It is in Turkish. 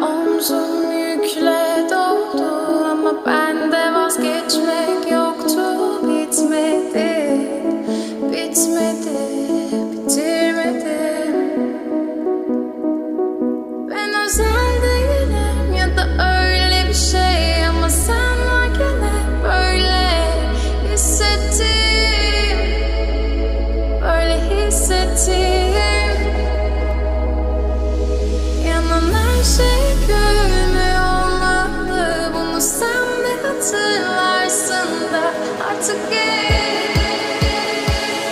Omzum yükle doldu ama bende vazgeçmek yoktu. Bitmedi, bitmedi, bitirmedim. Ben özel değilim ya da öyle bir şey, ama sen varken hep böyle hissettim, böyle hissettim. Yanan her şey